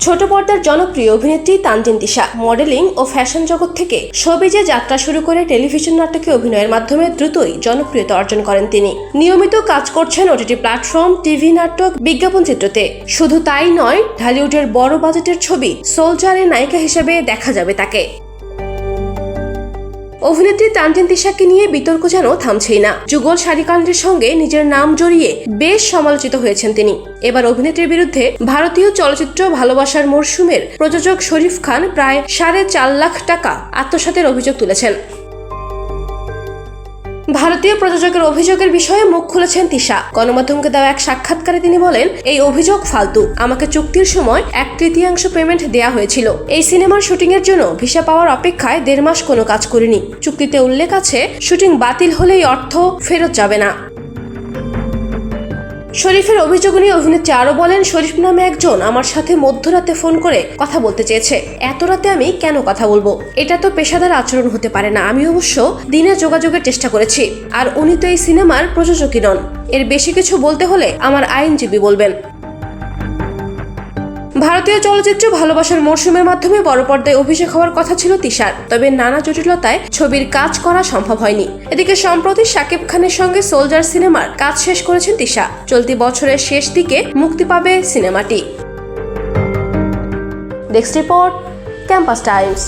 ছোট পর্দার জনপ্রিয় অভিনেত্রী তানজিন তিশা মডেলিং ও ফ্যাশন জগৎ থেকে শোবিজে যাত্রা শুরু করে টেলিভিশন নাটকে অভিনয়ের মাধ্যমে দ্রুতই জনপ্রিয়তা অর্জন করেন তিনি। নিয়মিত কাজ করছেন ওটিটি প্ল্যাটফর্ম, টিভি নাটক, বিজ্ঞাপন চিত্রতে। শুধু তাই নয়, ঢালিউডের বড় বাজেটের ছবি সোলজারে নায়িকা হিসেবে দেখা যাবে তাকে। অভিনেত্রী তানজিন তিশাকে নিয়ে বিতর্ক যেন থামছেই না। যুগল শাড়িকাণ্ডের সঙ্গে নিজের নাম জড়িয়ে বেশ সমালোচিত হয়েছেন তিনি। এবার অভিনেত্রীর বিরুদ্ধে ভারতীয় চলচ্চিত্র ভালোবাসার মরশুমের প্রযোজক শরীফ খান প্রায় 4.5 লাখ টাকা আত্মসাতের অভিযোগ তুলেছেন। ভারতীয় প্রযোজকের অভিযোগের বিষয়ে মুখ খুলেছেন তিশা। গণমাধ্যমকে দেওয়া এক সাক্ষাৎকারে তিনি বলেন, এই অভিযোগ ফালতু। আমাকে চুক্তির সময় 1/3 পেমেন্ট দেয়া হয়েছিল। এই সিনেমার শুটিং এর জন্য ভিসা পাওয়ার অপেক্ষায় 1.5 মাস কোনো কাজ করিনি। চুক্তিতে উল্লেখ আছে শুটিং বাতিল হলে এই অর্থ ফেরত যাবে না। শরীফের অভিযোগ নিয়ে অভিনেত্রী আরো বলেন, শরীফ নামে একজন আমার সাথে মধ্যরাতে ফোন করে কথা বলতে চেয়েছে। এত রাতে আমি কেন কথা বলবো? এটা তো পেশাদার আচরণ হতে পারে না। আমি অবশ্য দিনে যোগাযোগের চেষ্টা করেছি। আর উনি তো এই সিনেমার প্রযোজকই নন। এর বেশি কিছু বলতে হলে আমার আইনজীবী বলবেন। ভারতীয় চলচ্চিত্র ভালোবাসার মরশুমের মাধ্যমে বড় পর্দায় অভিষেক হওয়ার কথা ছিল তিশার, তবে নানা জটিলতায় ছবির কাজ করা সম্ভব হয়নি। এদিকে সম্প্রতি শাকিব খানের সঙ্গে সোলজার সিনেমার কাজ শেষ করেছেন তিশা। চলতি বছরের শেষ দিকে মুক্তি পাবে সিনেমাটি। Desk report, campus Times.